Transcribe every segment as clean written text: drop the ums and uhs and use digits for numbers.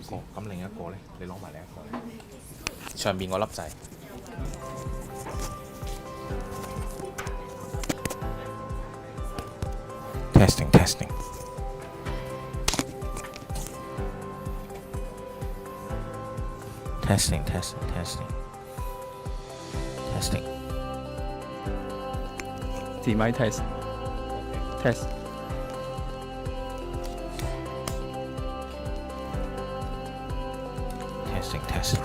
個，咁另一個咧，你攞埋另一個咧，上邊嗰粒掣。Testing testing。Testing testing testing testing。自咪 test test。Testing testing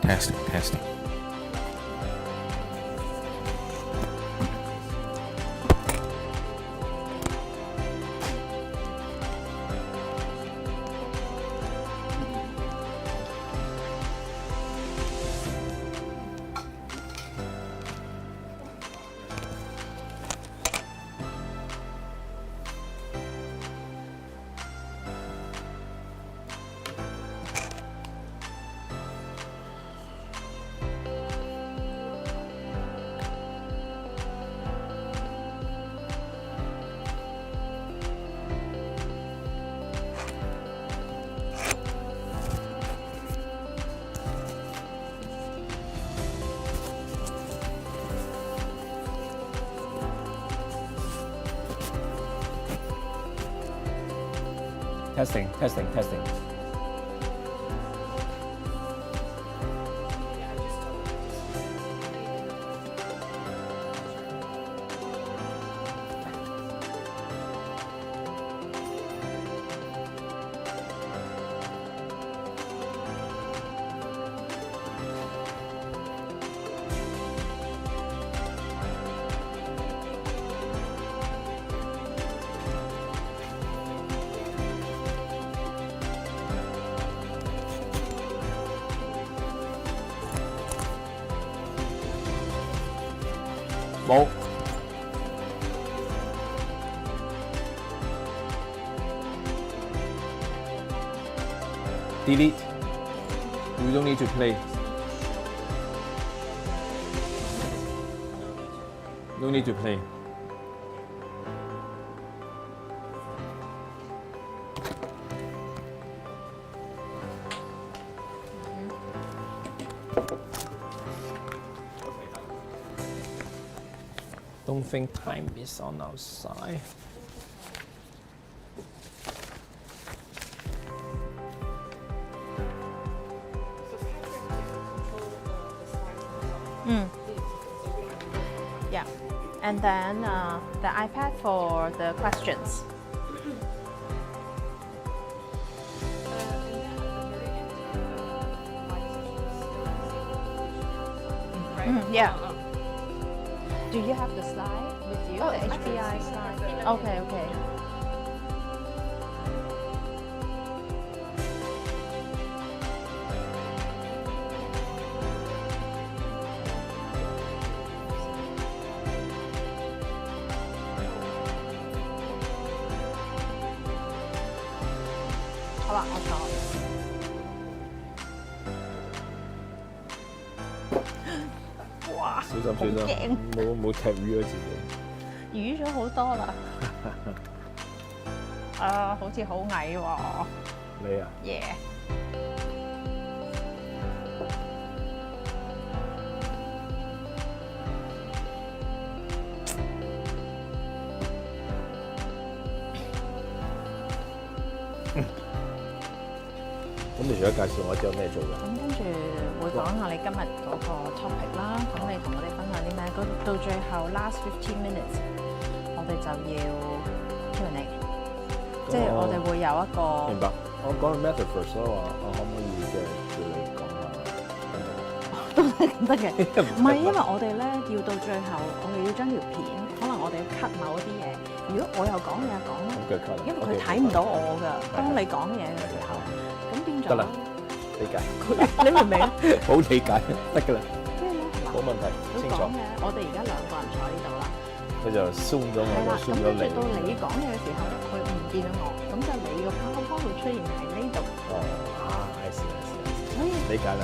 testing testing。testing testing testing。冇。delete。You don't need to play。No need to play。Don't think time is on our side。Yeah, and then the iPad for the questions. Yeah. Do you have the slide with you? The HBI slide. Okay, okay. All right, I'll try. 哇！小心小心，冇踢瘀咗自己。瘀咗好多啦。啊，好似好矮喎。你啊？Yeah。咁你除咗介紹我之後咩做㗎？咁跟住會講下你今日嗰個 topic 啦，咁你同我哋分享啲咩？到最後 last 15 minutes， 我哋就要 Q&A， 即係我哋會有一個。明白。我講 method first 咯，話我可唔可以即係叫你講下？都得嘅，唔係因為我哋咧要到最後，我哋要將條片，可能我哋要 cut 某啲嘢。如果我又講你又講咧，因為佢睇唔到我㗎。當你講嘢嘅時候。得啦，理解。你明唔明？好理解，得㗎啦。即係咧，冇問題，清楚。我哋而家2個人坐呢度啦。佢就 zoom 咗我，我 zoom 咗你。到你講嘢嘅時候咧，佢唔見到我，咁就你個 PowerPoint 會出現喺呢度。哦，I see。所以理解啦。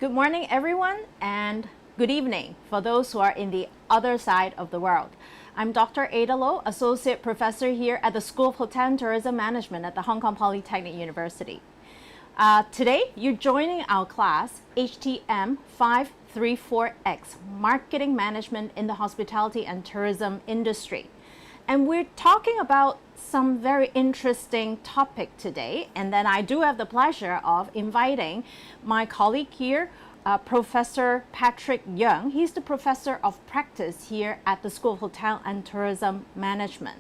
Good morning, everyone, and good evening for those who are in the other side of the world. I'm Dr. Ada Low, Associate Professor here at the School of Hotel and Tourism Management at the Hong Kong Polytechnic University. Today, you're joining our class, HTM534x, Marketing Management in the Hospitality and Tourism Industry. And we're talking about some very interesting topic today. And then I do have the pleasure of inviting my colleague here, Professor Patrick Young. He's the Professor of Practice here at the School of Hotel and Tourism Management.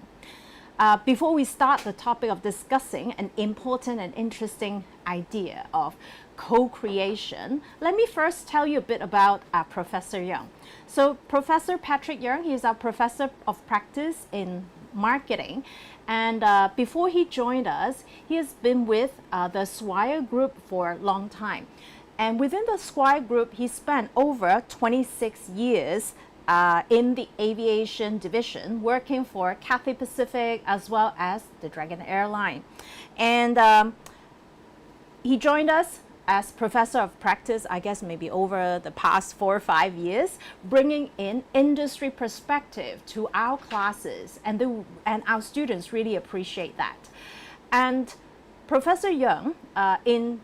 Before we start the topic of discussing an important and interesting idea of co-creation, let me first tell you a bit about Professor Young. So Professor Patrick Young, he's our Professor of Practice in Marketing. And before he joined us, he has been with the Swire Group for a long time. And within the Swire Group, he spent over 26 years in the aviation division, working for Cathay Pacific as well as the Dragon Airline. And he joined us as Professor of Practice, I guess maybe over the past 4 or 5 years, bringing in industry perspective to our classes, and our students really appreciate that. And Professor Young, in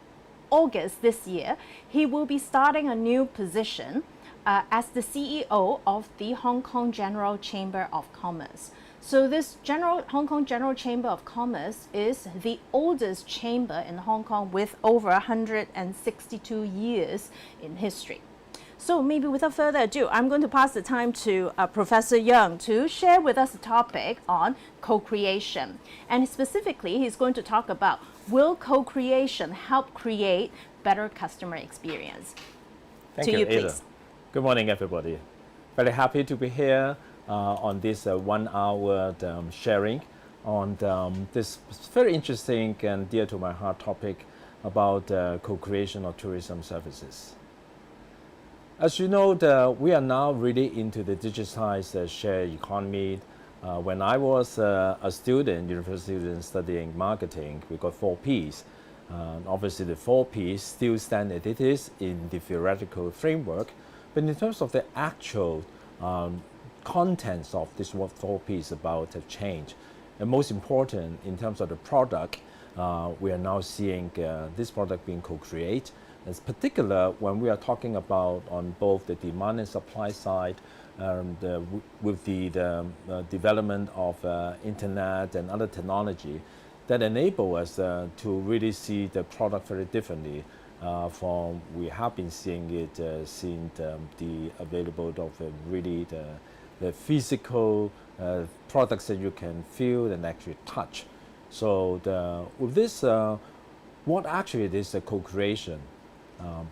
August this year, he will be starting a new position as the CEO of the Hong Kong General Chamber of Commerce. So this Hong Kong General Chamber of Commerce is the oldest chamber in Hong Kong with over 162 years in history. So maybe without further ado, I'm going to pass the time to Professor Young to share with us a topic on co-creation. And specifically, he's going to talk about, will co-creation help create better customer experience? Thank to you, Ada. please. Good morning, everybody. Very happy to be here on this 1 hour sharing on this very interesting and dear to my heart topic about co-creation of tourism services. As you know, we are now really into the digitized shared economy. When I was a student, university student studying marketing, we got 4 Ps. Obviously, the 4 Ps still stand as it is in the theoretical framework, but in terms of the actual contents of this 4 Ps about have changed. And most important, in terms of the product, we are now seeing this product being co-created. In particular, when we are talking about on both the demand and supply side, with the development of internet and other technology, that enable us to really see the product very differently from we have been seeing it since the available of really the physical products that you can feel and actually touch. So with this, what actually it is a co-creation?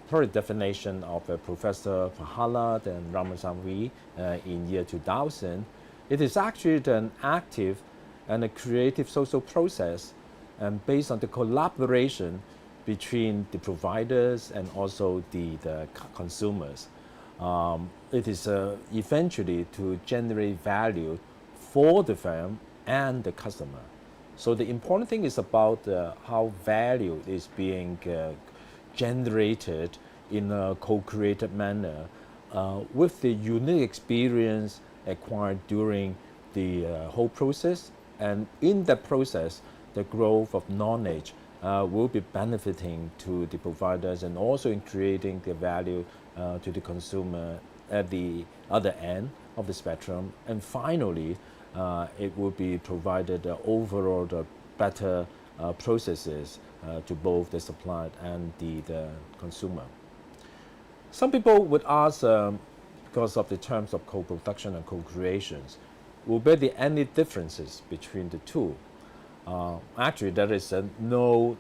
Per definition of Professor Pahala and Ramasamy in year 2000, it is actually an active and a creative social process and based on the collaboration between the providers and also the consumers. It is eventually to generate value for the firm and the customer. So the important thing is about how value is being generated in a co-created manner with the unique experience acquired during the whole process. And in that process, the growth of knowledge will be benefiting to the providers and also in creating the value to the consumer at the other end of the spectrum. And finally, it will be provided overall better processes to both the supplier and the consumer. Some people would ask, because of the terms of co-production and co-creations, will there be any differences between the two? Actually, there is no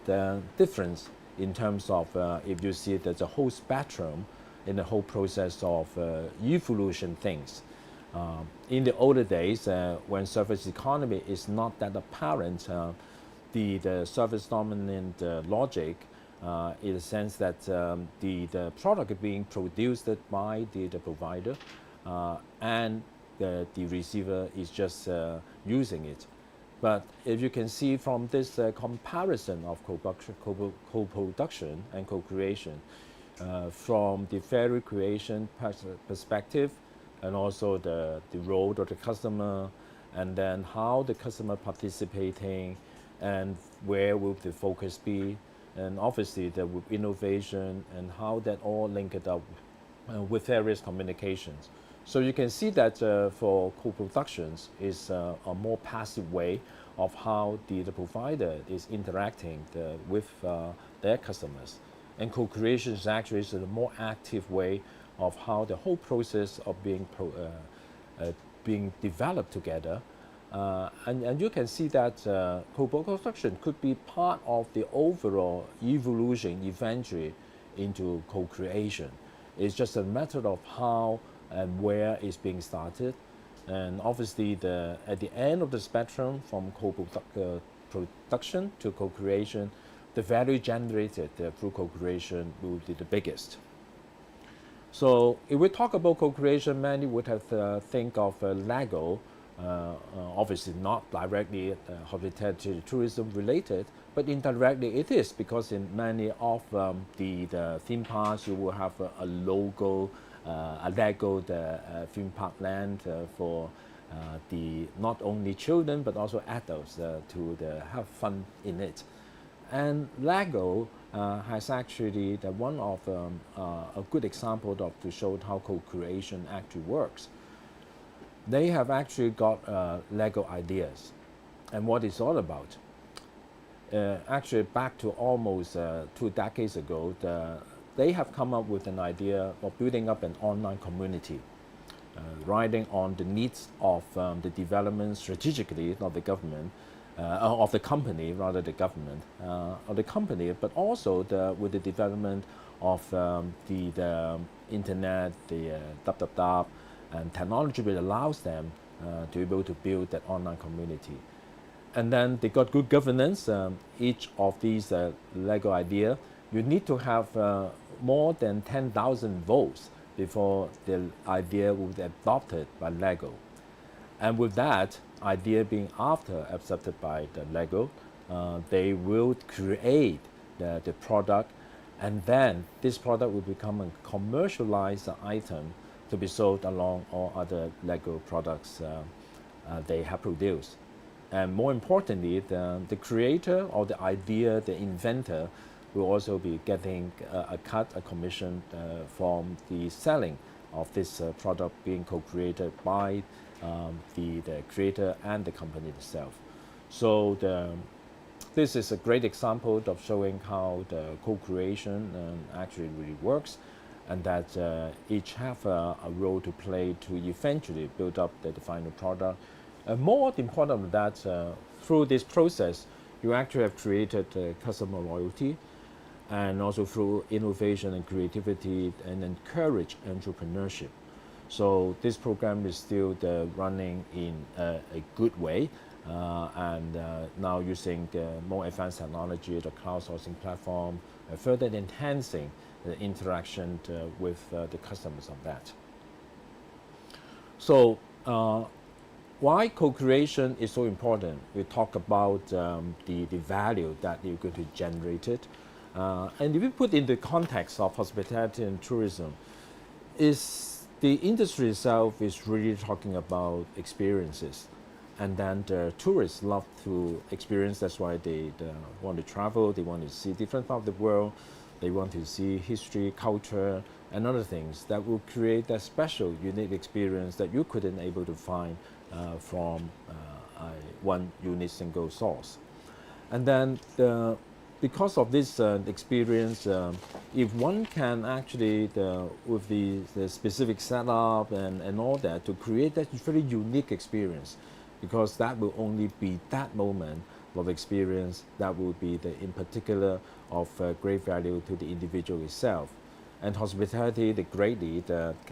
difference in terms of if you see there's a whole spectrum in the whole process of evolution things. In the older days, when service economy is not that apparent, the service dominant logic in the sense that the product being produced by the provider and the receiver is just using it. But if you can see from this comparison of co-production and co-creation, from the value creation perspective, and also the role of the customer, and then how the customer participating, and where will the focus be, and obviously the innovation and how that all linked up with various communications. So you can see that for co-productions is a more passive way of how the provider is interacting with their customers. And co-creation is actually a more active way of how the whole process of being developed together. And you can see that co-production could be part of the overall evolution eventually into co-creation. It's just a matter of how and where it's being started. And obviously at the end of the spectrum from co-production to co-creation, the value generated through co-creation will be the biggest. So if we talk about co-creation, many would have think of Lego, obviously not directly hospitality tourism related, but indirectly it is, because in many of the theme parks you will have a logo, a Lego theme park land for the not only children but also adults to have fun in it. And Lego has actually one of a good example to show how co-creation actually works. They have actually got Lego ideas, and what it's all about. Actually, back to almost 2 decades ago, they have come up with an idea of building up an online community, riding on the needs of the development strategically, not the government, of the company, rather the government of the company, but also with the development of the internet, the and technology that allows them to be able to build that online community. And then they got good governance. Each of these Lego idea, you need to have more than 10,000 votes before the idea will be adopted by Lego. And with that idea being after accepted by the Lego, they will create the product, and then this product will become a commercialized item to be sold along all other Lego products they have produced. And more importantly, the creator or the idea, the inventor, will also be getting a cut, a commission from the selling of this product being co-created by the creator and the company itself. So this is a great example of showing how the co-creation actually really works, and that each have a role to play to eventually build up the final product. More important than that, through this process, you actually have created customer loyalty, and also through innovation and creativity, and encourage entrepreneurship. So this program is still running in a good way, and now using more advanced technology, the cloud sourcing platform, further enhancing the interaction with the customers of that. So why co-creation is so important? We talk about the value that you're going to generate it. And if we put in the context of hospitality and tourism, the industry itself is really talking about experiences. And then the tourists love to experience, that's why they want to travel, they want to see different parts of the world, they want to see history, culture, and other things that will create that special, unique experience that you couldn't able to find from one unique single source. And then because of this experience, if one can actually, with the specific setup and all that, to create that very unique experience, because that will only be that moment of experience that will be in particular of great value to the individual itself. And hospitality, greatly,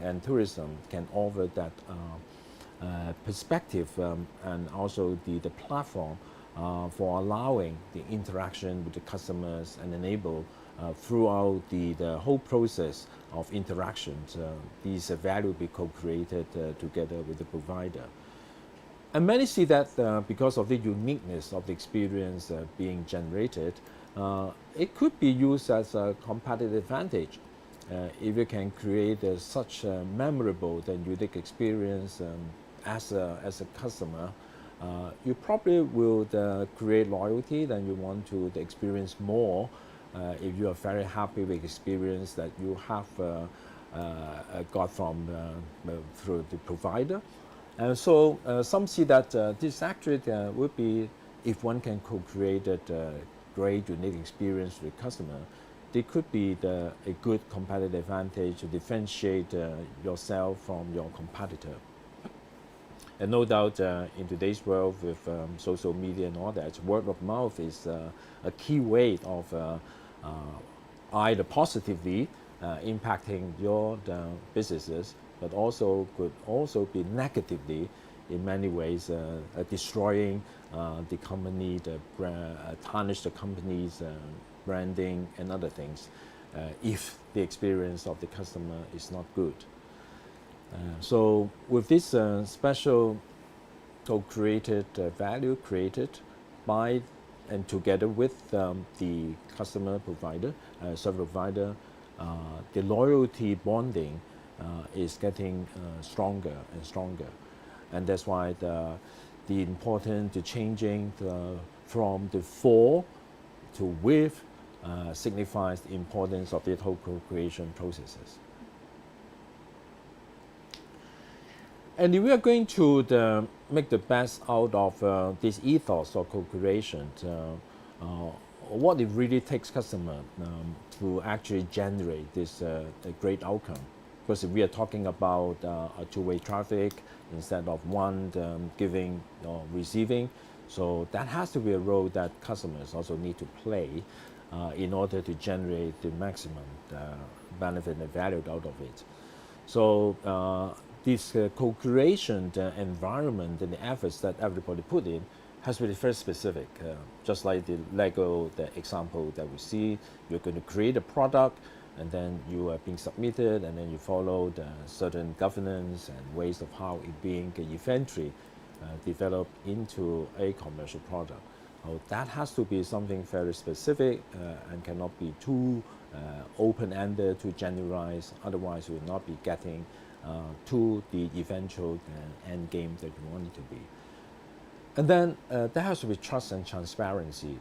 and tourism can offer that perspective and also the platform for allowing the interaction with the customers and enable throughout the whole process of interactions, these value be co-created together with the provider. And many see that because of the uniqueness of the experience being generated, it could be used as a competitive advantage. if you can create such a memorable and unique experience as a customer, you probably will create loyalty, then you want to experience more if you are very happy with the experience that you have got from through the provider. And so some see that this actually would be, if one can co-create a great unique experience with the customer, there could be a good competitive advantage to differentiate yourself from your competitor. And no doubt in today's world with social media and all that, word of mouth is a key way of either positively impacting your businesses, but also could also be negatively in many ways destroying the company, tarnish the company's branding and other things if the experience of the customer is not good. So with this special co-created value created by and together with the customer provider, service provider, the loyalty bonding is getting stronger and stronger. And that's why the important to changing from the for to with signifies the importance of the whole co-creation processes. And if we are going to make the best out of this ethos of co-creation, what it really takes customer to actually generate this great outcome. Because if we are talking about a two-way traffic instead of one giving or receiving, so that has to be a role that customers also need to play in order to generate the maximum benefit and value out of it. So this co-creation environment and the efforts that everybody put in has to be very specific. Just like the Lego example that we see, you're going to create a product and then you are being submitted and then you follow the certain governance and ways of how it being eventually developed into a commercial product. So that has to be something very specific and cannot be too open-ended, too generalized, otherwise you will not be getting to the eventual end game that you want it to be. And then there has to be trust and transparency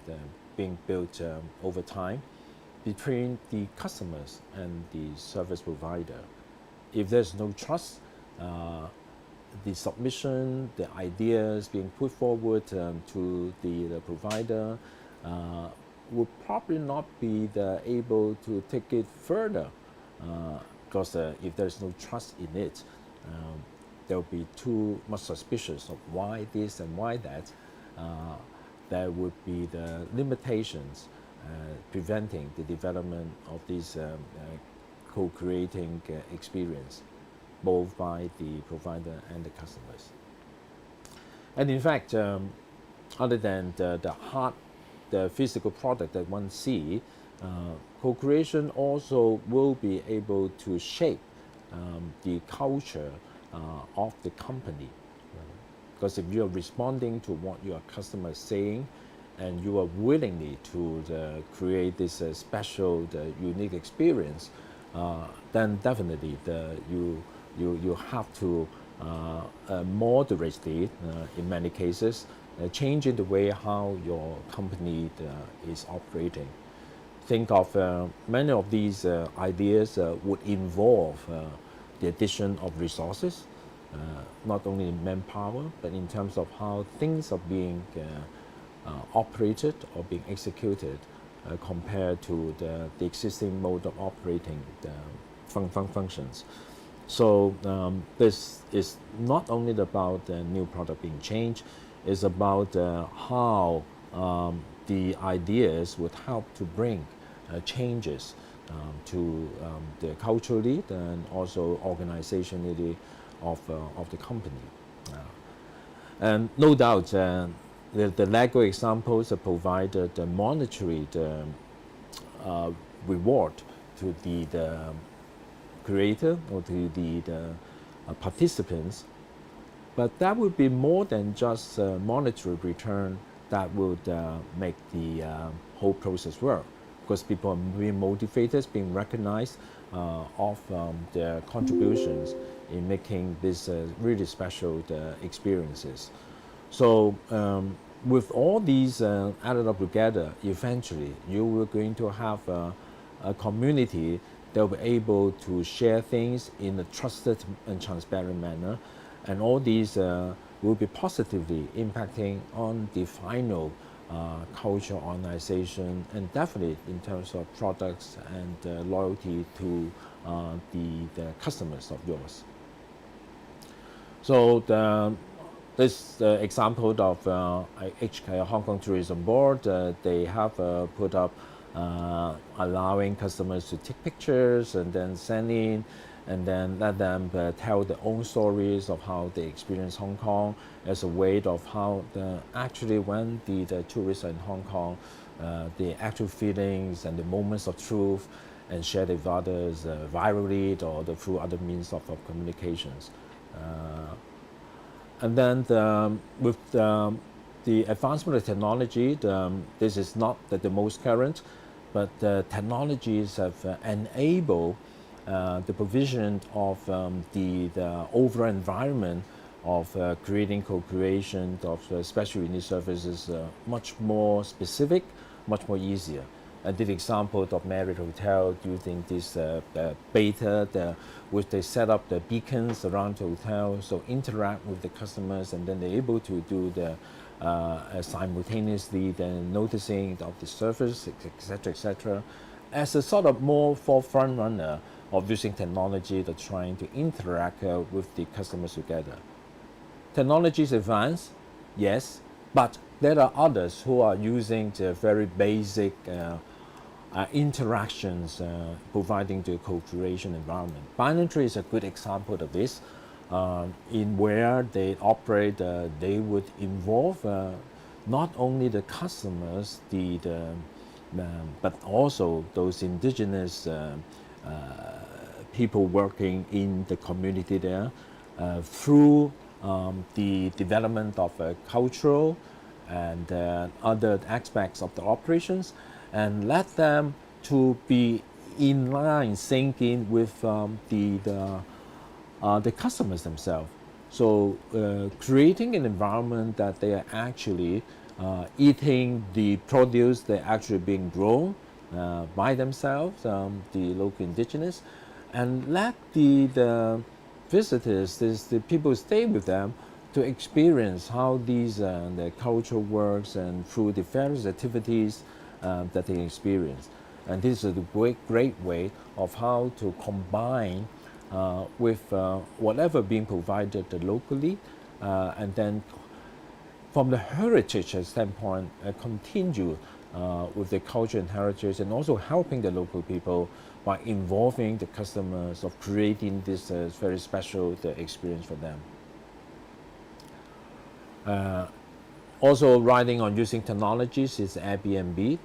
being built over time between the customers and the service provider. If there's no trust, the submission, the ideas being put forward to the provider will probably not be able to take it further. Because if there's no trust in it, there will be too much suspicious of why this and why that. There would be the limitations preventing the development of this co-creating experience, both by the provider and the customers. And in fact, other than the physical product that one sees, co-creation also will be able to shape the culture of the company. Because if you are responding to what your customer is saying and you are willingly to create this special, unique experience, then definitely you have to moderately, in many cases, changing the way how your company is operating. Think of many of these ideas would involve the addition of resources, not only in manpower, but in terms of how things are being operated or being executed compared to the existing mode of operating the functions. So this is not only about the new product being changed, it's about how the ideas would help to bring changes to the culturally and also organizationally of the company. And no doubt the Lego examples provided the monetary reward to the creator or to the participants, but that would be more than just monetary return that would make the whole process work, because people are being motivated, being recognized of their contributions in making this really special experiences. So with all these added up together, eventually you are going to have a community that will be able to share things in a trusted and transparent manner, and all these will be positively impacting on the final culture, organization, and definitely in terms of products and loyalty to the customers of yours. So this example of HK Hong Kong Tourism Board, they have put up allowing customers to take pictures and then send in, and then let them tell their own stories of how they experience Hong Kong as a way of how actually when the tourists are in Hong Kong, the actual feelings and the moments of truth, and share it with others virally or through other means of communications. And then with the advancement of technology, this is not the most current, but technologies have enabled the provision of the overall environment of creating co-creation of special unique services much more specific, much more easier. I did example of Marriott Hotel using this beta, which they set up the beacons around the hotel, so interact with the customers, and then they're able to do the simultaneously then noticing of the surface, etc., as a sort of more forefront runner of using technology that's trying to interact with the customers together. Technology is advanced, yes, but there are others who are using the very basic interactions, providing the co-creation environment. Binary Tree is a good example of this. In where they operate, they would involve not only the customers, but also those indigenous people working in the community there through the development of cultural and other aspects of the operations, and let them to be in line, syncing with the customers themselves. So creating an environment that they are actually eating the produce that actually being grown by themselves, the local indigenous, and let the visitors, the people stay with them to experience how these the culture works and through the various activities that they experience. And this is a great way of how to combine with whatever being provided locally, and then from the heritage standpoint, continue with the culture and heritage, and also helping the local people by involving the customers of creating this very special experience for them. Also riding on using technologies is Airbnb,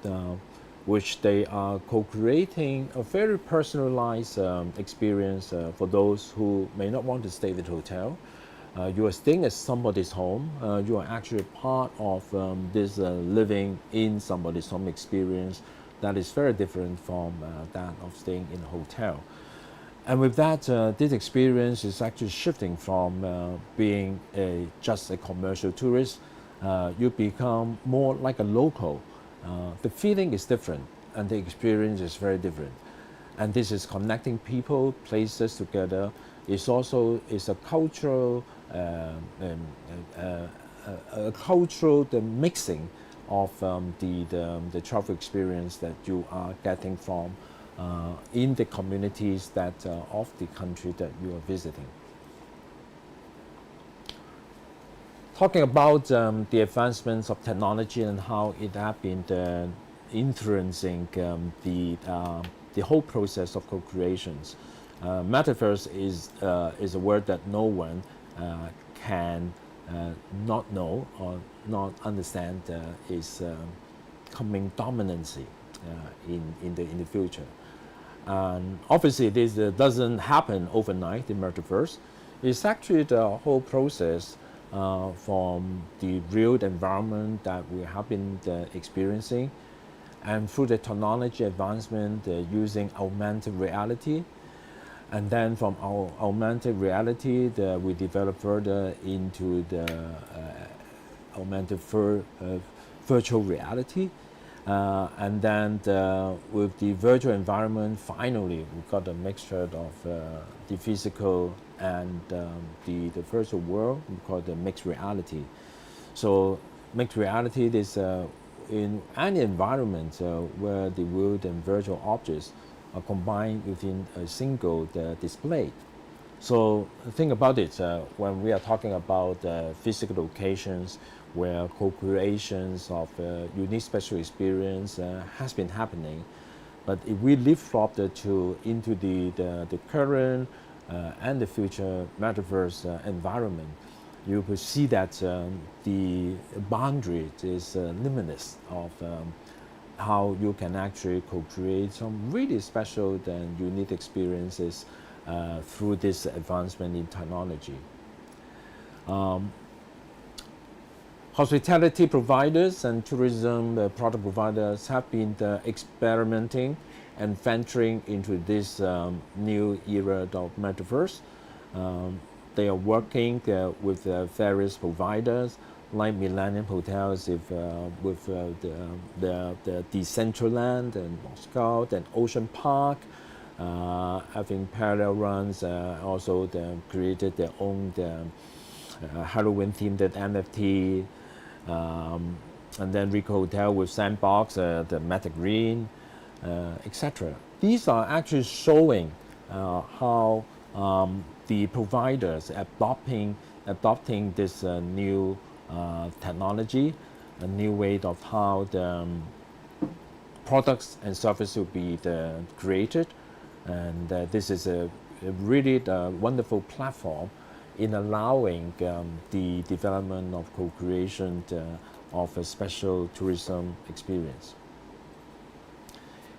which they are co-creating a very personalized experience for those who may not want to stay at the hotel. You are staying at somebody's home. You are actually part of this living in somebody's home experience that is very different from that of staying in a hotel. And with that, this experience is actually shifting from being just a commercial tourist. You become more like a local. The feeling is different, and the experience is very different. And this is connecting people, places together. It's also a cultural, the mixing of the travel experience that you are getting from in the communities that of the country that you are visiting. Talking about the advancements of technology and how it has been influencing the whole process of co-creations. Metaverse is a word that no one can not know or not understand is coming dominancy in the future. And obviously this doesn't happen overnight in Metaverse. It's actually the whole process from the real environment that we have been experiencing, and through the technology advancement using augmented reality, And then from our augmented reality, we develop further into the augmented virtual reality. And then with the virtual environment, finally, we've got a mixture of the physical and the virtual world. We call it the mixed reality. So mixed reality is in any environment where the real and virtual objects are combined within a single display. So think about it, when we are talking about physical locations where co-creations of unique special experience has been happening, but if we leapfrog into the current and the future metaverse environment, you will see that the boundary is limitless of how you can actually co-create some really special and unique experiences through this advancement in technology. Hospitality providers and tourism product providers have been experimenting and venturing into this new era of metaverse. They are working with various providers like Millennium Hotels with the Decentraland and Moscow, then Ocean Park, having parallel runs, also created their own Halloween themed NFT, and then Rico Hotel with Sandbox, the Meta Green, etc. These are actually showing how the providers adopting this new technology, a new way of how the products and services will be created, and this is a really wonderful platform in allowing the development of co-creation of a special tourism experience.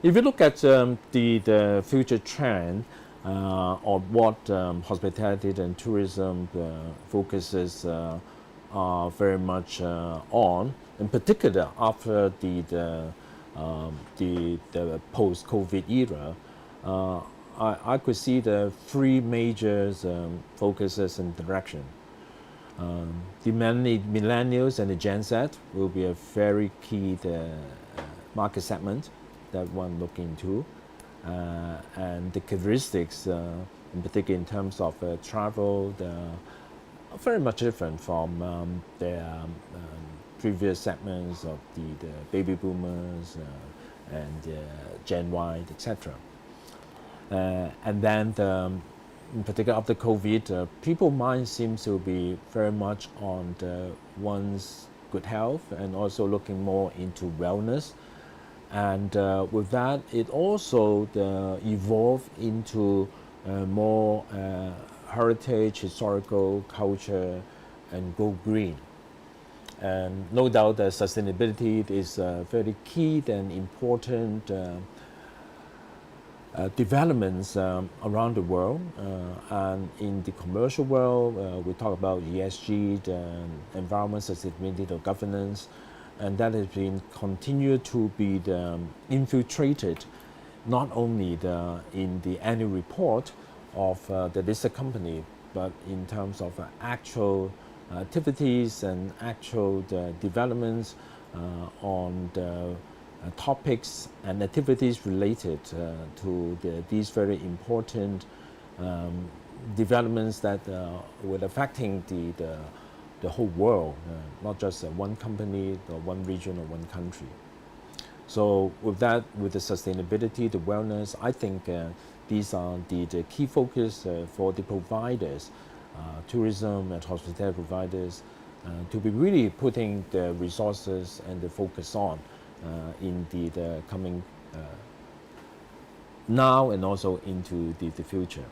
If you look at the future trend of what hospitality and tourism focuses are very much on, in particular after the post-COVID era, I could see the three major focuses and direction. The millennials and the Gen Z will be a very key market segment that one look into, and the characteristics, in particular in terms of travel, are very much different from the previous segments of the baby boomers and Gen Y, etc. And then, in particular after COVID, people's mind seems to be very much on one's good health and also looking more into wellness. And with that, it also evolved into more heritage, historical, culture, and go green. And no doubt that sustainability is very key and important developments around the world. And in the commercial world, we talk about ESG, the environment, sustainability, or governance, and that has been continued to be infiltrated not only in the annual report of the listed company, but in terms of actual activities and actual developments on the topics and activities related to these very important developments that were affecting the whole world, not just one company or one region or one country. So with that, with the sustainability, the wellness, I think these are the key focus for the providers, tourism and hospitality providers, to be really putting the resources and the focus on in the coming now and also into the future.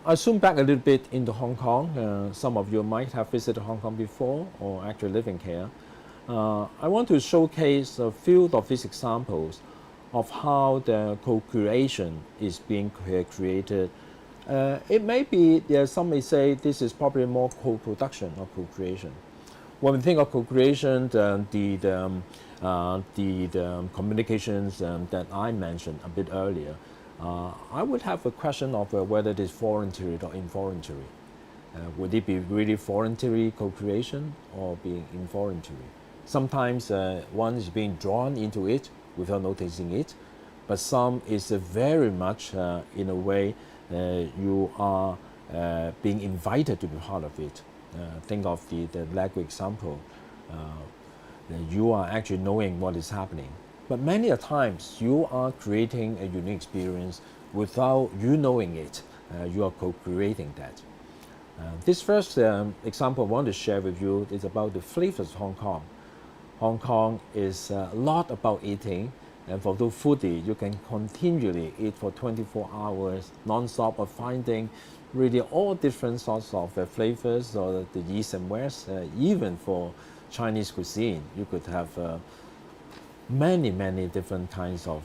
I zoom back a little bit into Hong Kong. Some of you might have visited Hong Kong before or actually living here. I want to showcase a few of these examples of how the co-creation is being created. It may be, some may say this is probably more co-production or co-creation. When we think of co-creation, the communications that I mentioned a bit earlier I would have a question of whether it is voluntary or involuntary. Would it be really voluntary co-creation or being involuntary? Sometimes one is being drawn into it without noticing it, but some is very much in a way you are being invited to be part of it. Think of the Lego example. You are actually knowing what is happening. But many a times you are creating a unique experience without you knowing it. You are co-creating that. This first example I want to share with you is about the flavors of Hong Kong. Hong Kong is a lot about eating, and for those foodie, you can continually eat for 24 hours non-stop of finding really all different sorts of flavors or the east and west. Even for Chinese cuisine, you could have many different kinds of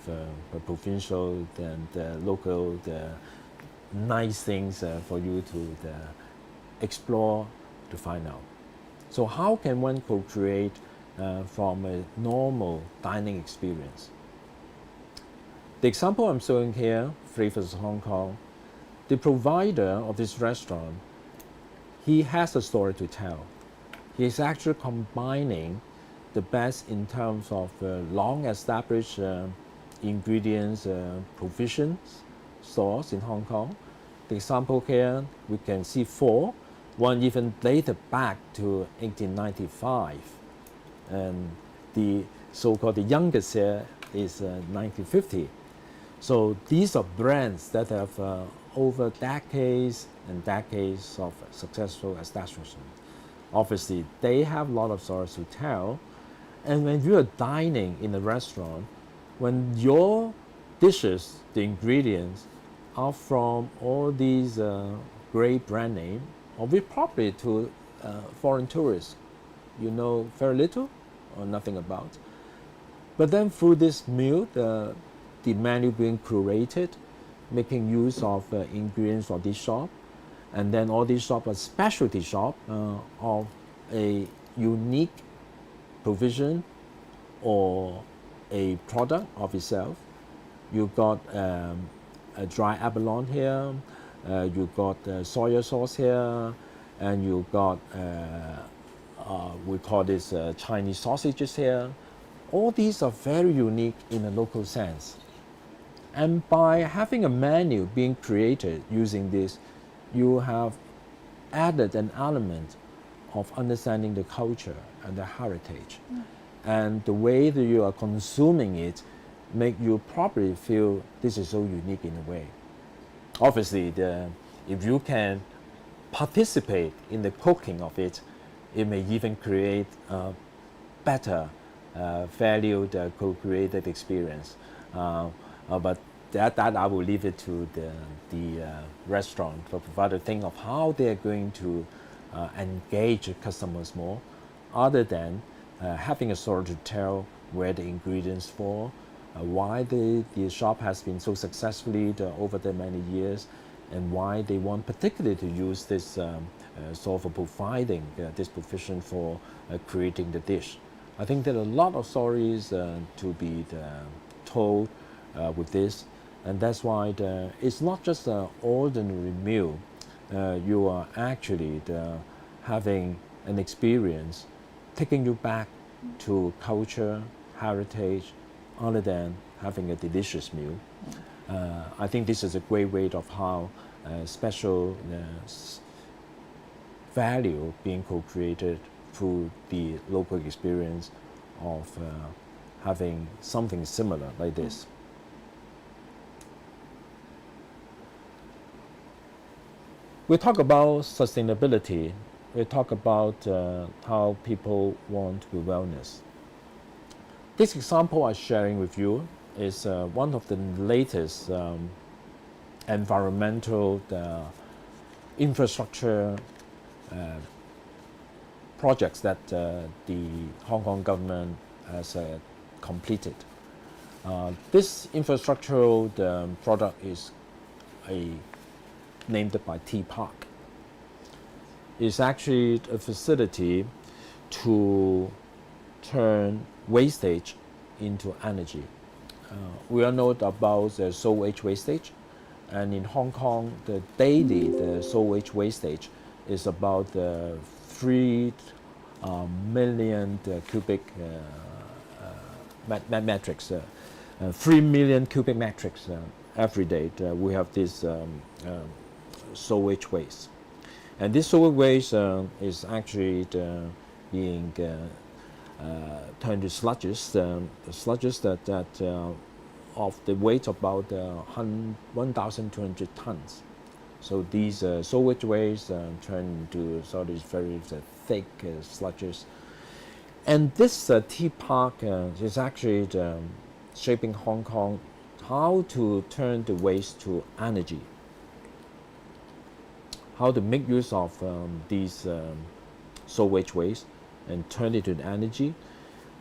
provincial and local nice things for you to explore, to find out. So how can one co-create from a normal dining experience? The example I'm showing here, Flavors of Hong Kong, the provider of this restaurant, he has a story to tell. He is actually combining the best in terms of long established ingredients provisions stores in Hong Kong. The example here, we can see 4, one even dated back to 1895, and the so-called the youngest here is 1950. So these are brands that have over decades and decades of successful establishment. Obviously, they have a lot of stories to tell. And when you are dining in a restaurant, when your dishes, the ingredients, are from all these great brand names, or we probably to foreign tourists, you know very little or nothing about. But then through this meal, the menu being curated, making use of ingredients from this shop, and then all these shops are specialty shop of a unique provision or a product of itself. You've got a dry abalone here, you've got soy sauce here, and you've got we call this Chinese sausages here. All these are very unique in a local sense. And by having a menu being created using this, you have added an element of understanding the culture and the heritage. And the way that you are consuming it make you probably feel this is so unique in a way. Obviously, if you can participate in the cooking of it, it may even create a better valued co-created experience. But that I will leave it to the restaurant for provider to think of how they are going to engage customers more, other than having a story to tell where the ingredients fall, why the shop has been so successfully over the many years, and why they want particularly to use this sort of providing this provision for creating the dish. I think there are a lot of stories to be told with this, and that's why it's not just an ordinary meal. You are actually having an experience taking you back to culture, heritage, other than having a delicious meal. I think this is a great way of how special value being co-created through the local experience of having something similar like this. We talk about sustainability. We talk about how people want to be wellness. This example I'm sharing with you is one of the latest environmental infrastructure projects that the Hong Kong government has completed. This infrastructural product is named by T Park. It's actually a facility to turn wastage into energy. we all know about the sewage wastage, and in Hong Kong, the sewage wastage is about 3 million cubic metrics, 3 million cubic metrics every day. We have this sewage waste, and this sewage waste is actually being turned to sludges. Sludges that of the weight of about 1,200 tons. So these sewage waste turn into sort of very thick sludges. And this tea park is actually shaping Hong Kong how to turn the waste to energy, how to make use of these sewage waste and turn it to energy,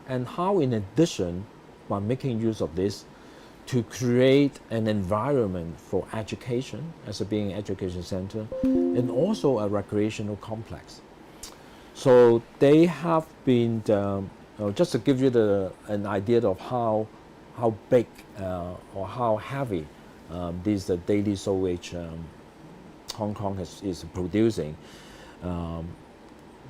and how in addition, by making use of this, to create an environment for education as a being education center and also a recreational complex. So they have been, just to give you an idea of how big or how heavy this daily sewage Hong Kong is producing.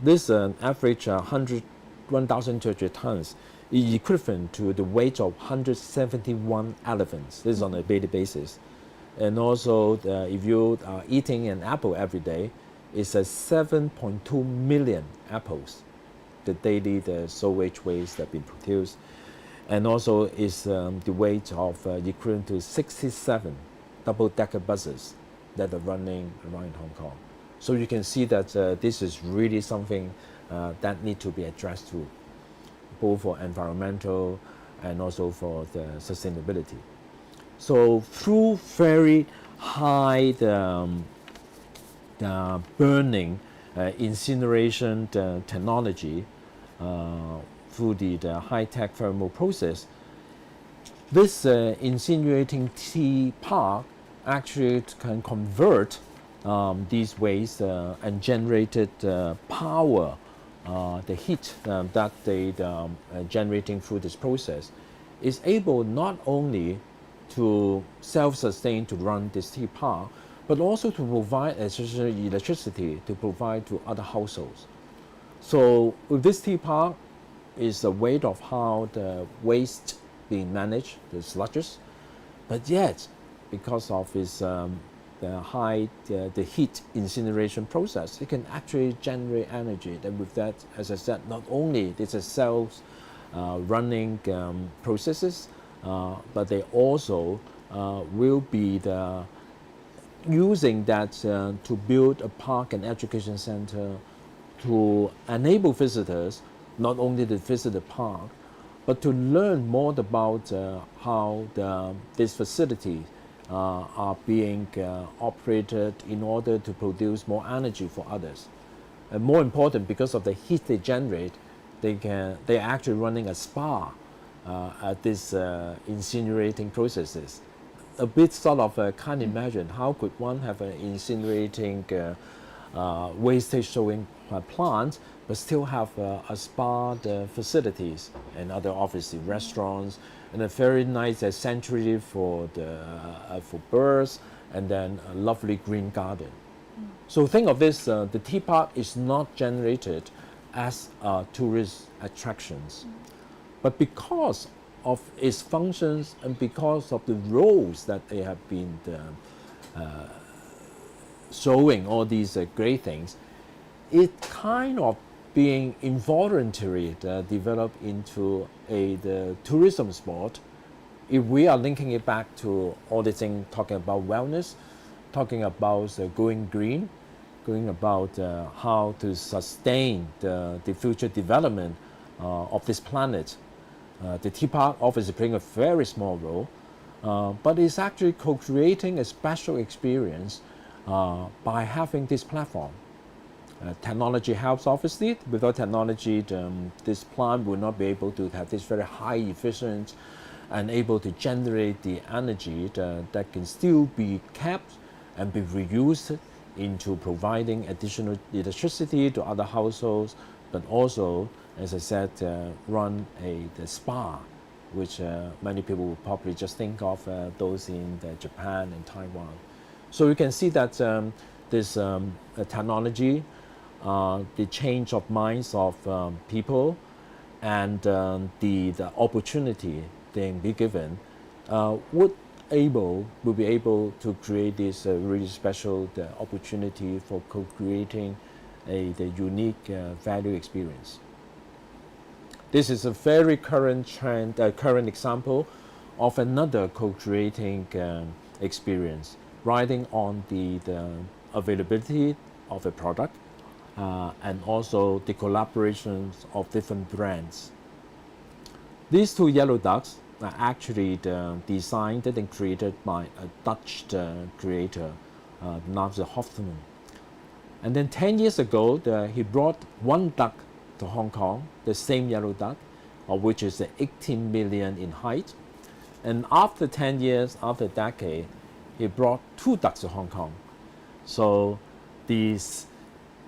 This average 1,200 tons is equivalent to the weight of 171 elephants. This is on a daily basis. And also, if you are eating an apple every day, it's 7.2 million apples, the sewage waste that been produced. And also is the weight of equivalent to 67 double-decker buses that are running around Hong Kong. So you can see that this is really something that need to be addressed too, both for environmental and also for the sustainability. So through very high burning incineration technology, through the high-tech thermal process, this incinerating tea park actually can convert these waste and generated power, the heat that they generating through this process, is able not only to self-sustain to run this tea park, but also to provide electricity to provide to other households. So with this tea park is the way of how the waste being managed, the sludges, but yet because of its the heat incineration process, it can actually generate energy. And with that, as I said, not only this is self running processes, but they also will be using that to build a park and education center to enable visitors not only to visit the park, but to learn more about how these facilities are being operated in order to produce more energy for others. And more important, because of the heat they generate, they're actually running a spa at this incinerating processes. A bit sort of can't imagine how could one have an incinerating wastage showing plant, but still have a spa facilities and other obviously restaurants and a very nice sanctuary for birds, and then a lovely green garden. So think of this: the tea park is not generated as tourist attractions, but because of its functions and because of the roles that they have been showing all these great things, it kind of being involuntarily developed into the tourism sport. If we are linking it back to all the things talking about wellness, talking about going green, going about how to sustain the future development of this planet, the tea park obviously playing a very small role, but it's actually co-creating a special experience by having this platform. Technology helps, obviously. Without technology, this plant will not be able to have this very high efficient and able to generate the energy that can still be kept and be reused into providing additional electricity to other households, but also, as I said, run the spa which many people will probably just think of those in Japan and Taiwan. So you can see that this technology, the change of minds of people, and the opportunity they be given will be able to create this really special opportunity for co-creating the unique value experience. This is a very current trend, current example of another co-creating experience, riding on the availability of a product and also the collaborations of different brands. These two yellow ducks are actually designed and created by a Dutch creator, Nigel Hoffman. And then 10 years ago, he brought one duck to Hong Kong, the same yellow duck, which is 18 million in height. And after 10 years, after a decade, he brought two ducks to Hong Kong. So this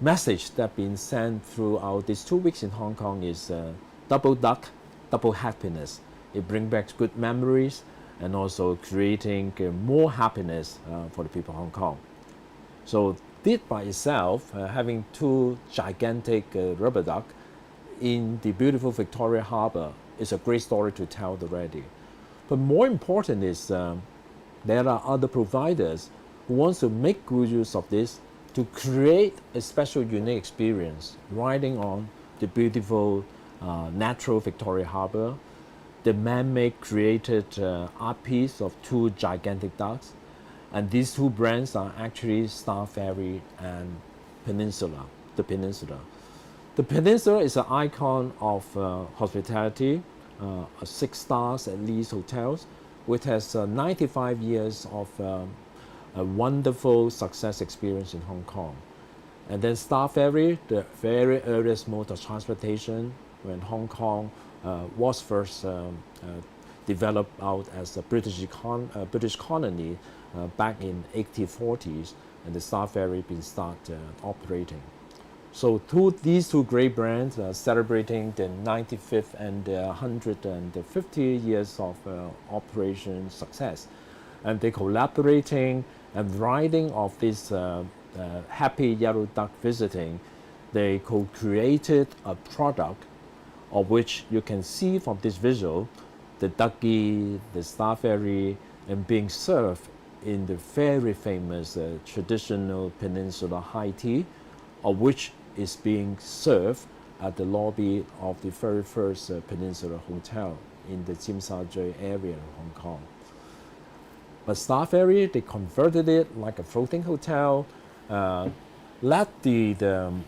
message that been sent throughout these 2 weeks in Hong Kong is double duck, double happiness. It brings back good memories and also creating more happiness for the people of Hong Kong. So it by itself, having two gigantic rubber duck in the beautiful Victoria Harbour is a great story to tell already. But more important is there are other providers who wants to make good use of this to create a special unique experience riding on the beautiful natural Victoria Harbour, the man-made created art piece of two gigantic ducks. And these two brands are actually Star Ferry and Peninsula, the Peninsula. The Peninsula is an icon of hospitality, 6 stars at least hotels, which has 95 years of a wonderful success experience in Hong Kong. And then Star Ferry, the very earliest mode of transportation when Hong Kong was first developed out as a British colony back in 1840s, and the Star Ferry been started operating. So these two great brands are celebrating the 95th and 150 years of operation success. And they're collaborating and riding off this happy yellow duck visiting. They co-created a product of which you can see from this visual, the ducky, the Star Ferry, and being served in the very famous traditional Peninsula high tea, of which is being served at the lobby of the very first Peninsula Hotel in the Tsim Sha Tsui area of Hong Kong. But Star Ferry, they converted it like a floating hotel, let the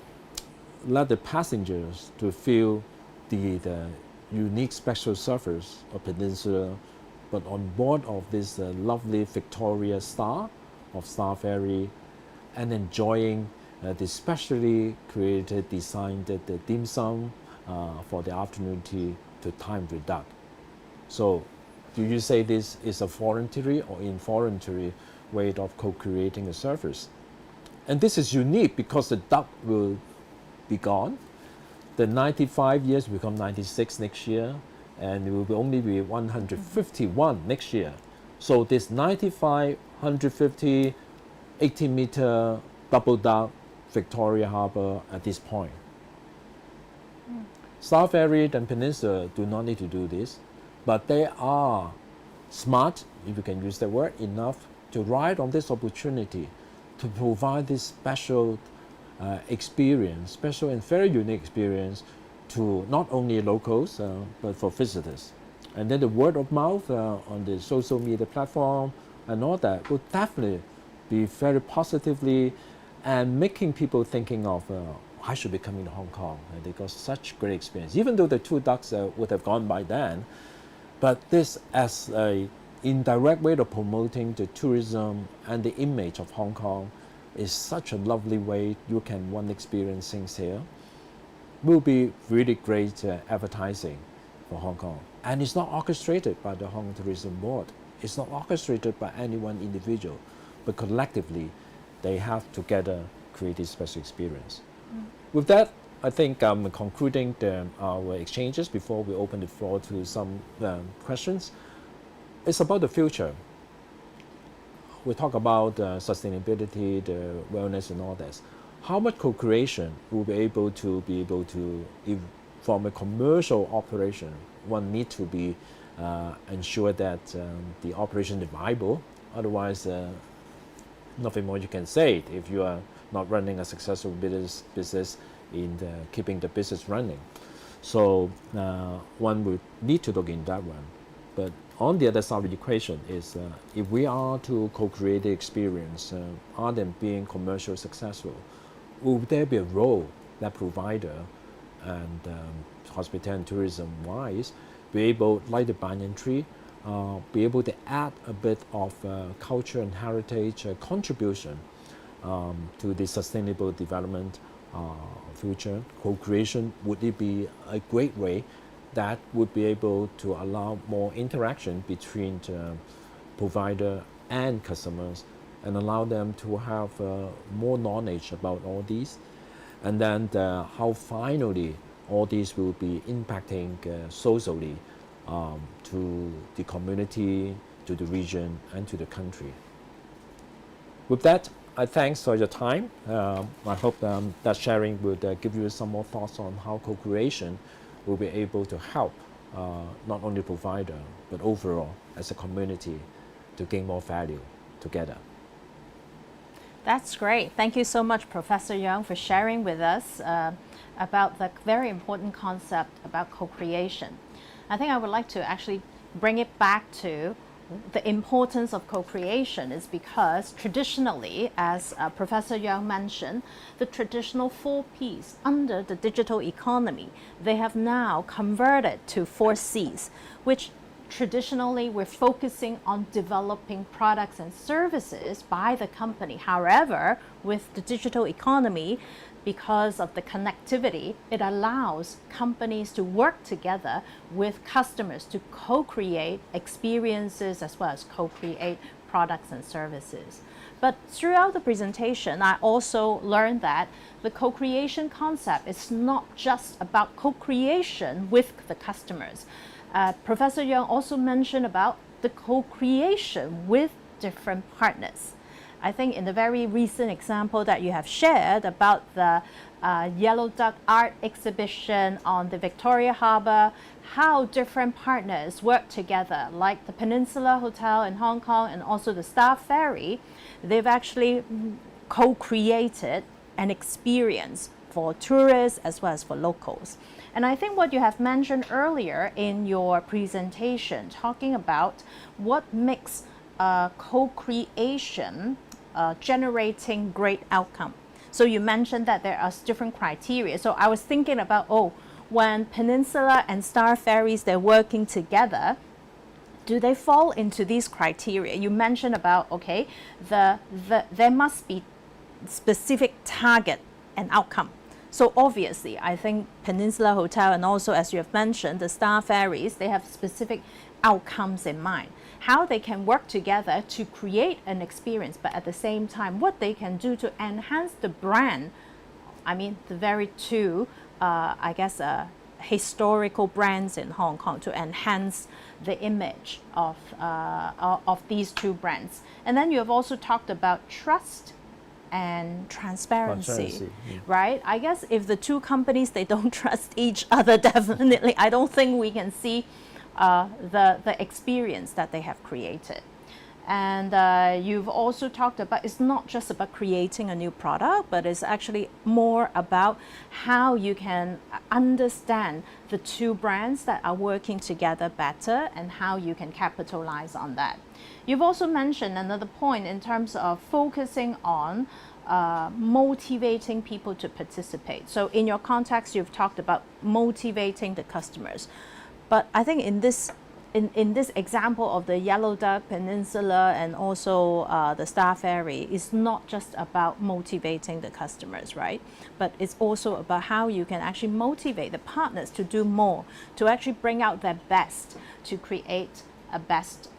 passengers to feel the unique special service of Peninsula, but on board of this lovely Victoria Star of Star Ferry, and enjoying the specially created, designed the dim sum for the afternoon tea to time with duck. So, do you say this is a voluntary or involuntary way of co-creating a service? And this is unique because the duck will be gone. The 95 years will become 96 next year, and it will only be 151 next year. So this 95, 150, 18-meter double duck Victoria Harbour at this point. Star Ferry and Peninsula do not need to do this, but they are smart, if you can use that word, enough to ride on this opportunity to provide this special experience, special and very unique experience to not only locals but for visitors. And then the word of mouth on the social media platform and all that would definitely be very positively and making people thinking of I should be coming to Hong Kong. And they got such great experience, even though the two ducks would have gone by then. But this as a indirect way of promoting the tourism and the image of Hong Kong is such a lovely way you can one experience things here. Will be really great advertising for Hong Kong. And it's not orchestrated by the Hong Kong Tourism Board. It's not orchestrated by any one individual, but collectively they have together created special experience. With that, I think concluding our exchanges before we open the floor to some questions, it's about the future. We talk about sustainability, the wellness and all this. How much co-creation will be able to if from a commercial operation, one need to be ensure that the operation is viable. Otherwise, nothing more you can say if you are not running a successful business in keeping the business running. So one would need to look in that one. But on the other side of the equation is if we are to co-create the experience, other than being commercially successful, will there be a role that provider and hospitality and tourism wise be able, like the banyan tree, be able to add a bit of culture and heritage contribution to the sustainable development future co-creation? Would it be a great way that would be able to allow more interaction between the provider and customers and allow them to have more knowledge about all these? And then how finally all these will be impacting socially to the community, to the region, and to the country. With that, I thanks for your time. I hope that sharing would give you some more thoughts on how co-creation will be able to help not only provider, but overall as a community to gain more value together. That's great. Thank you so much, Professor Young, for sharing with us about the very important concept about co-creation. I think I would like to actually bring it back to the importance of co-creation is because traditionally, as Professor Young mentioned, the traditional 4 Ps under the digital economy, they have now converted to 4 Cs, which traditionally we're focusing on developing products and services by the company. However, with the digital economy, because of the connectivity, it allows companies to work together with customers to co-create experiences as well as co-create products and services. But throughout the presentation, I also learned that the co-creation concept is not just about co-creation with the customers. Professor Young also mentioned about the co-creation with different partners. I think in the very recent example that you have shared about the Yellow Duck art exhibition on the Victoria Harbour, how different partners work together, like the Peninsula Hotel in Hong Kong and also the Star Ferry, they've actually co-created an experience for tourists as well as for locals. And I think what you have mentioned earlier in your presentation, talking about what makes co-creation generating great outcome. So you mentioned that there are different criteria. So I was thinking about, when Peninsula and Star Ferries, they're working together, do they fall into these criteria? You mentioned about, okay, there must be specific target and outcome. So obviously, I think Peninsula Hotel and also, as you have mentioned, the Star Ferries, they have specific outcomes in mind. How they can work together to create an experience, but at the same time, what they can do to enhance the brand. I mean, the very two, historical brands in Hong Kong to enhance the image of these two brands. And then you have also talked about trust and transparency. Right? I guess if the two companies, they don't trust each other, definitely, I don't think we can see the experience that they have created. And you've also talked about it's not just about creating a new product, but it's actually more about how you can understand the two brands that are working together better and how you can capitalize on that. You've also mentioned another point in terms of focusing on motivating people to participate. So in your context, you've talked about motivating the customers. But I think in this example of the Yellow Duck Peninsula and also the Star Ferry, it's not just about motivating the customers, right? But it's also about how you can actually motivate the partners to do more, to actually bring out their best, to create a best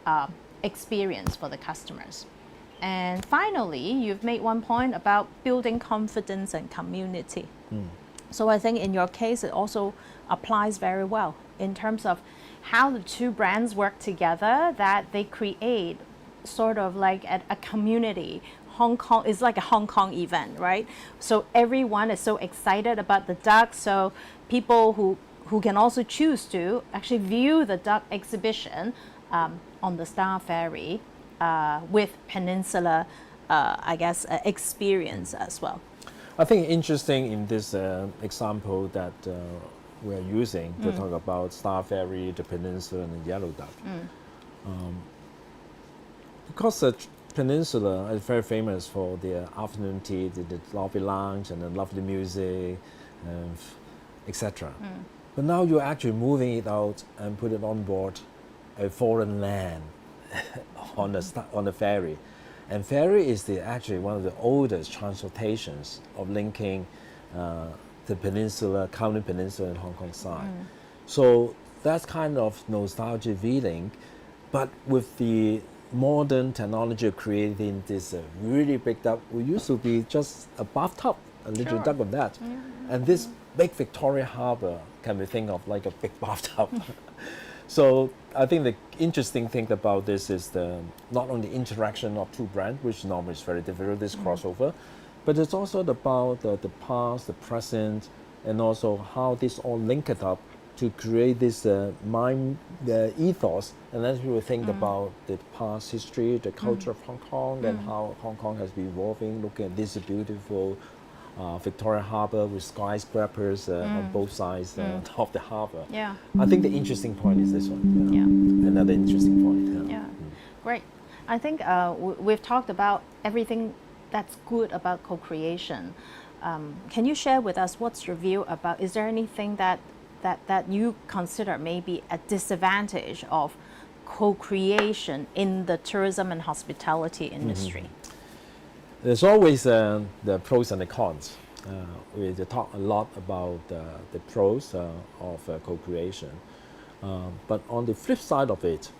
experience for the customers. And finally, you've made one point about building confidence and community. So I think in your case, it also applies very well in terms of how the two brands work together, that they create sort of like a community. Hong Kong is like a Hong Kong event, right? So everyone is so excited about the duck. So people who can also choose to actually view the duck exhibition on the Star Ferry with Peninsula, I guess, experience as well. I think interesting in this example that we're using to talk about Star Ferry, the Peninsula, and the Yellow Duck. Because the Peninsula is very famous for their afternoon tea, the lovely lounge, and the lovely music, etc. But now you're actually moving it out and put it on board a foreign land on the ferry. And ferry is actually one of the oldest transportations of linking the peninsula, Kowloon Peninsula and Hong Kong side. So that's kind of nostalgia feeling, but with the modern technology creating this really big duck. We used to be just a bathtub, a little duck of that. And this big Victoria Harbour can be think of like a big bathtub. So I think the interesting thing about this is not only the interaction of two brands, which normally is very difficult, this crossover, but it's also about the past, the present, and also how this all linked up to create this ethos. And then people think about the past history, the culture of Hong Kong, and how Hong Kong has been evolving, looking at this beautiful Victoria Harbour with skyscrapers on both sides of the harbour. Yeah. I think the interesting point is this one. Yeah. Another interesting point. Yeah. Great. I think we've talked about everything that's good about co-creation. Can you share with us what's your view about, is there anything that you consider maybe a disadvantage of co-creation in the tourism and hospitality industry? There's always the pros and the cons. We talk a lot about the pros of co-creation. But on the flip side of it,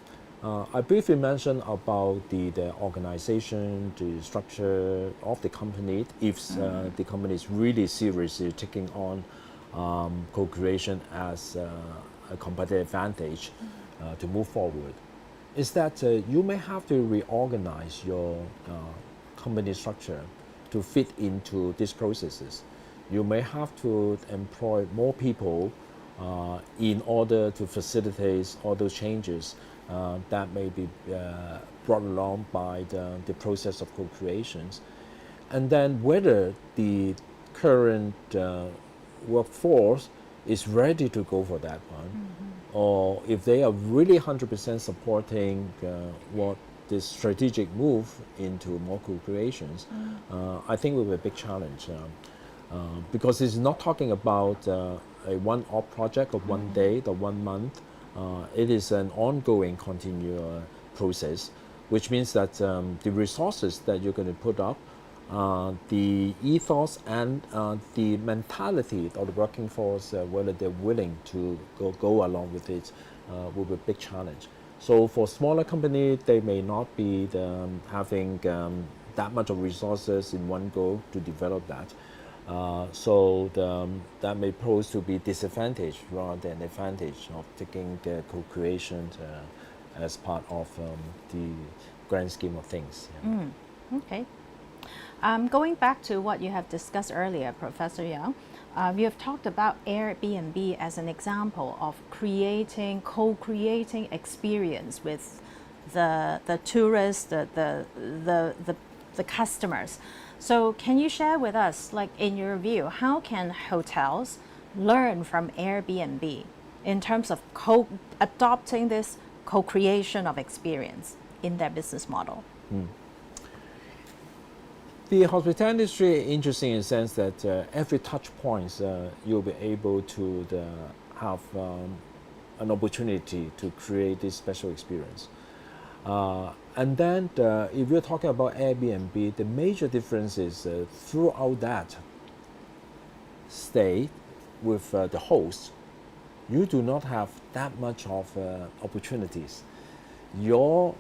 I briefly mentioned about the organization, the structure of the company. If the company is really seriously taking on co-creation as a competitive advantage to move forward, is that you may have to reorganize your company structure to fit into these processes. You may have to employ more people in order to facilitate all those changes that may be brought along by the process of co-creations. And then whether the current workforce is ready to go for that one, or if they are really 100% supporting what this strategic move into more co-creations, I think will be a big challenge because it's not talking about a one-off project of one day or 1 month. It is an ongoing, continual process, which means that the resources that you're going to put up, the ethos and the mentality of the working force, whether they're willing to go along with it, will be a big challenge. So for smaller companies, they may not be having that much of resources in one go to develop that. So that may pose to be disadvantage rather than advantage of taking the co-creation as part of the grand scheme of things. Yeah. Okay. Going back to what you have discussed earlier, Professor Yang, you have talked about Airbnb as an example of co-creating experience with the tourists, the customers. So can you share with us, like in your view, how can hotels learn from Airbnb in terms of adopting this co-creation of experience in their business model? The hospitality industry is interesting in the sense that every touch point you'll be able to have an opportunity to create this special experience. And then if you're talking about Airbnb, the major difference is throughout that stay with the host, you do not have that much of opportunities. Your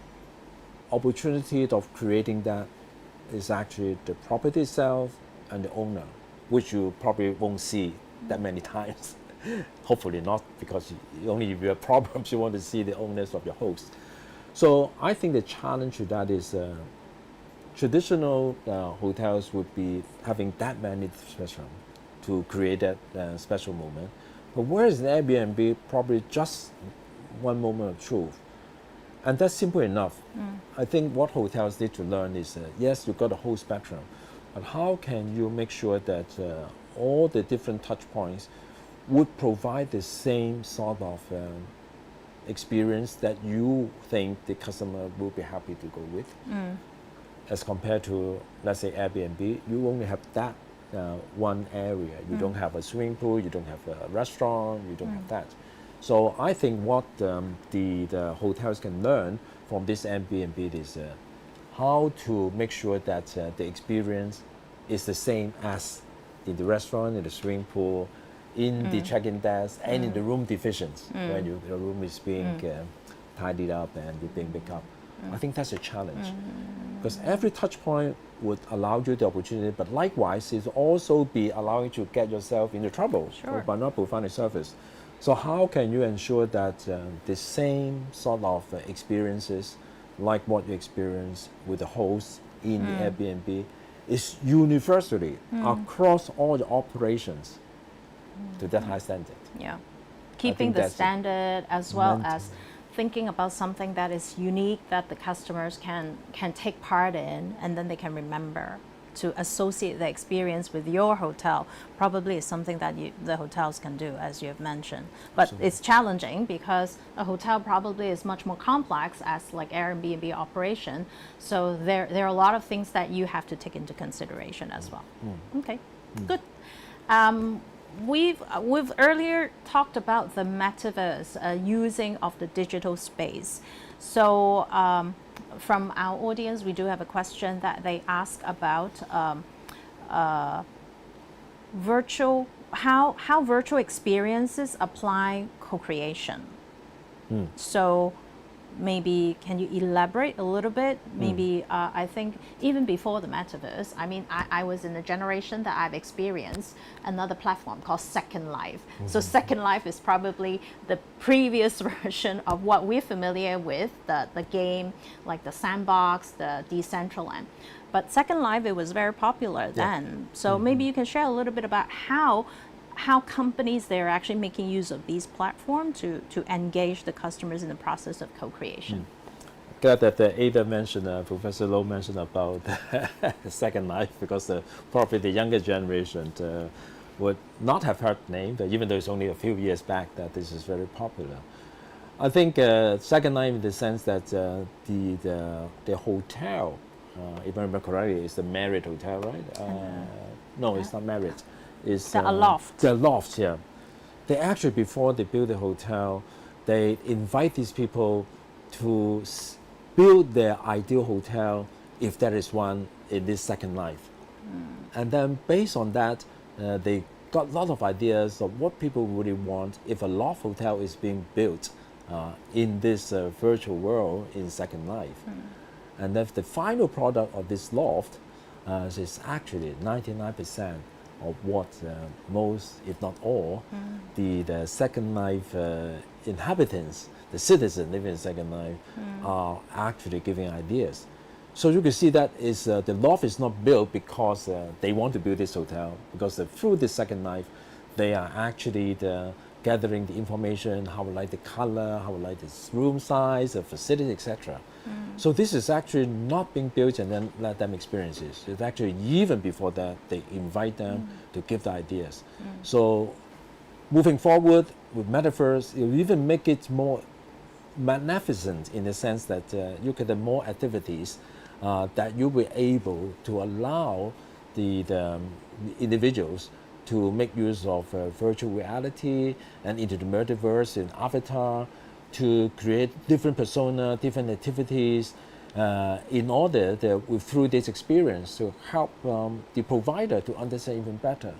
opportunity of creating that is actually the property itself and the owner, which you probably won't see that many times. Hopefully not, because only if you have problems you want to see the owners of your host. So I think the challenge to that is traditional hotels would be having that many restaurants to create that special moment. But whereas in Airbnb, probably just one moment of truth. And that's simple enough. I think what hotels need to learn is, yes, you've got a whole spectrum, but how can you make sure that all the different touch points would provide the same sort of experience that you think the customer will be happy to go with? As compared to, let's say, Airbnb, you only have that one area. You don't have a swimming pool, you don't have a restaurant, you don't have that. So I think what the hotels can learn from this Airbnb is how to make sure that the experience is the same as in the restaurant, in the swimming pool, in the check-in desk, and in the room divisions when the room is being tidied up and being picked up. I think that's a challenge, because every touch point would allow you the opportunity, but likewise it also be allowing you to get yourself into trouble by not providing service. So how can you ensure that the same sort of experiences, like what you experience with the host in the Airbnb, is universally across all the operations to that high standard? Yeah, keeping the standard as well as thinking about something that is unique that the customers can take part in, and then they can remember. To associate the experience with your hotel probably is something that the hotels can do, as you have mentioned. But absolutely, it's challenging because a hotel probably is much more complex as like Airbnb operation. So there are a lot of things that you have to take into consideration as well. Okay, good. We've earlier talked about the metaverse using of the digital space. So from our audience, we do have a question that they ask about how virtual experiences apply co-creation. So maybe can you elaborate a little bit? Maybe I think even before the metaverse, I mean, I was in a generation that I've experienced another platform called Second Life. So Second Life is probably the previous version of what we're familiar with, the game, like the Sandbox, the Decentraland. But Second Life, it was very popular then. So maybe you can share a little bit about how companies, they're actually making use of these platforms to engage the customers in the process of co-creation. Glad that Ada mentioned, Professor Low mentioned about Second Life, because probably the younger generation would not have heard the name, even though it's only a few years back that this is very popular. I think Second Life, in the sense that the hotel, if I remember correctly, is the Marriott Hotel, right? No, it's not Marriott. Is the loft. The loft, yeah. They actually, before they build the hotel, they invite these people to build their ideal hotel, if there is one, in this Second Life. And then based on that, they got a lot of ideas of what people really want if a loft hotel is being built in this virtual world in Second Life. And then the final product of this loft is actually 99% of what most, if not all, the Second Life inhabitants, the citizens living in Second Life, are actually giving ideas. So you can see that is the loft is not built because they want to build this hotel, because through the Second Life, they are actually gathering the information, how we like the color, how we like the room size, the facility, etc. So this is actually not being built and then let them experience it. It's actually even before that, they invite them to give the ideas. So moving forward with Metaverse, you even make it more magnificent in the sense that you can have more activities that you'll be able to allow the individuals to make use of virtual reality and into the metaverse and avatar to create different persona, different activities in order through this experience to help the provider to understand even better.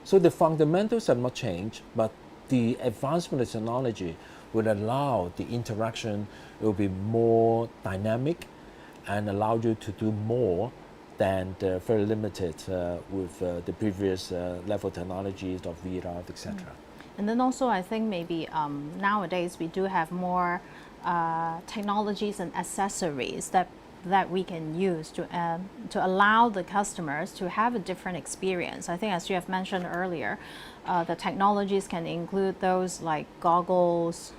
So the fundamentals have not changed, but the advancement of technology would allow the interaction will be more dynamic and allow you to do more than very limited with the previous level technologies of VR, etc. And then also I think maybe nowadays we do have more technologies and accessories that we can use to allow the customers to have a different experience. I think as you have mentioned earlier, the technologies can include those like goggles,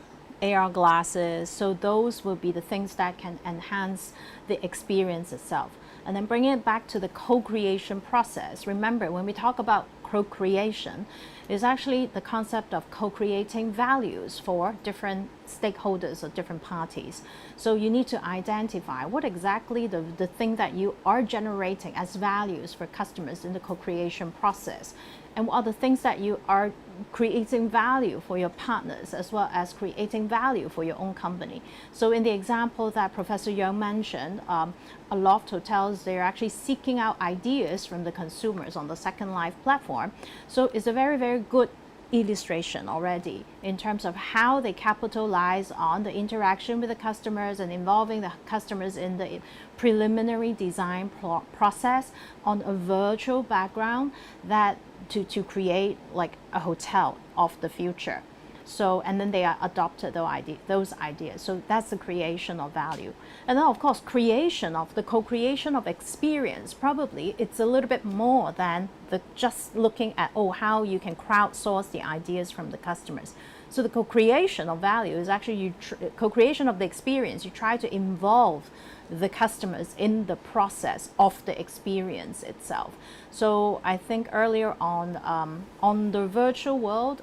AR glasses, so those will be the things that can enhance the experience itself. And then bringing it back to the co-creation process. Remember, when we talk about co-creation, is actually the concept of co-creating values for different stakeholders or different parties. So you need to identify what exactly the thing that you are generating as values for customers in the co-creation process, and what are the things that you are creating value for your partners as well as creating value for your own company. So in the example that Professor Young mentioned, a lot of hotels, they're actually seeking out ideas from the consumers on the Second Life platform. So it's a very, very good illustration already in terms of how they capitalize on the interaction with the customers and involving the customers in the preliminary design process on a virtual background that to create like a hotel of the future. So, and then they are adopted those ideas. So that's the creation of value. And then of course, the co-creation of experience, probably it's a little bit more than just looking at, how you can crowdsource the ideas from the customers. So the co-creation of value is actually co-creation of the experience. You try to involve the customers in the process of the experience itself. So I think earlier on the virtual world,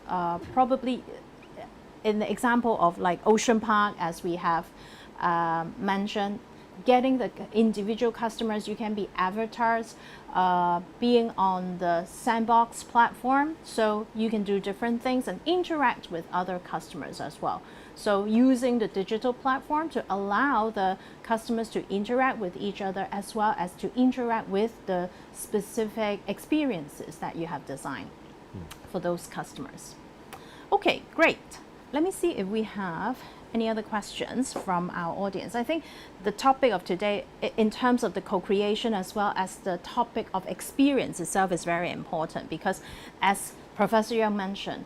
probably in the example of like Ocean Park, as we have mentioned, getting the individual customers, you can be avatars, being on the sandbox platform, so you can do different things and interact with other customers as well. So using the digital platform to allow the customers to interact with each other as well as to interact with the specific experiences that you have designed for those customers. Okay, great. Let me see if we have any other questions from our audience. I think the topic of today, in terms of the co-creation as well as the topic of experience itself, is very important because, as Professor Young mentioned,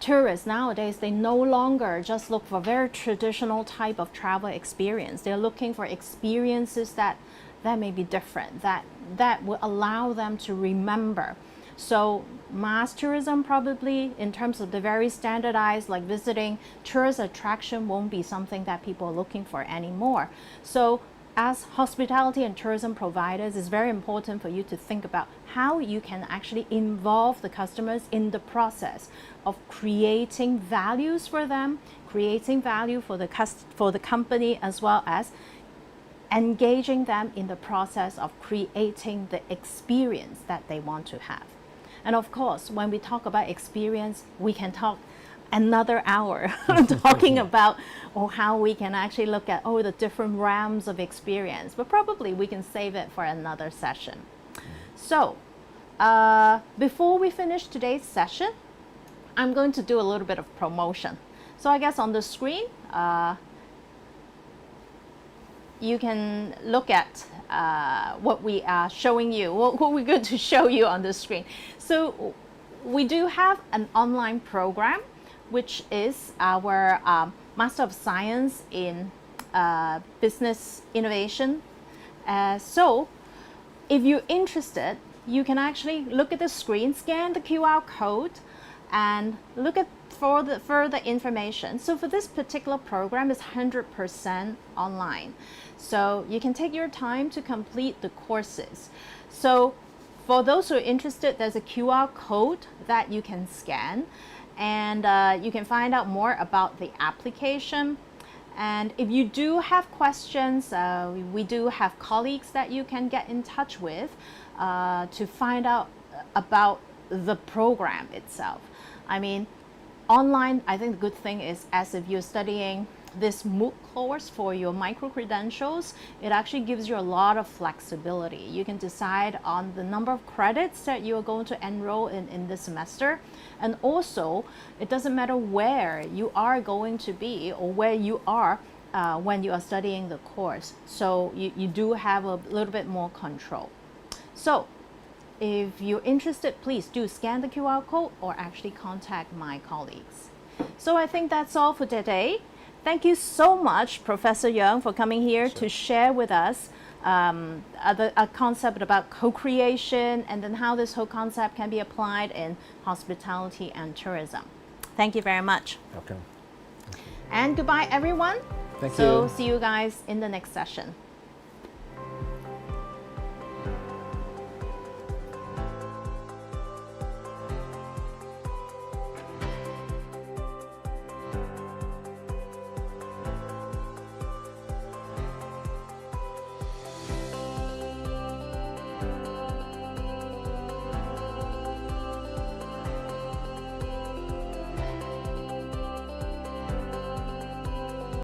tourists nowadays, they no longer just look for very traditional type of travel experience. They're looking for experiences that may be different, that will allow them to remember. So mass tourism, probably in terms of the very standardized, like visiting tourist attraction, won't be something that people are looking for anymore. So as hospitality and tourism providers, it's very important for you to think about how you can actually involve the customers in the process of creating values for them, creating value for the company, as well as engaging them in the process of creating the experience that they want to have. And of course, when we talk about experience, we can talk another hour talking about how we can actually look at the different realms of experience, but probably we can save it for another session. So before we finish today's session, I'm going to do a little bit of promotion. So I guess on the screen, you can look at what we are showing you, what we're going to show you on the screen. So we do have an online program, which is our Master of Science in Business Innovation. So if you're interested, you can actually look at the screen, scan the QR code, and look at for the further information. So for this particular program, it's 100% online. So you can take your time to complete the courses. So for those who are interested, there's a QR code that you can scan, and you can find out more about the application. And if you do have questions, we do have colleagues that you can get in touch with to find out about the program itself. I mean, online, I think the good thing is, as if you're studying this MOOC course for your micro-credentials, it actually gives you a lot of flexibility. You can decide on the number of credits that you are going to enroll in this semester. And also, it doesn't matter where you are going to be or where you are when you are studying the course. So you do have a little bit more control. So if you're interested, please do scan the QR code or actually contact my colleagues. So I think that's all for today. Thank you so much, Professor Young, for coming here to share with us a concept about co-creation and then how this whole concept can be applied in hospitality and tourism. Thank you very much. Okay. And goodbye, everyone. Thank So you. see you guys in the next session.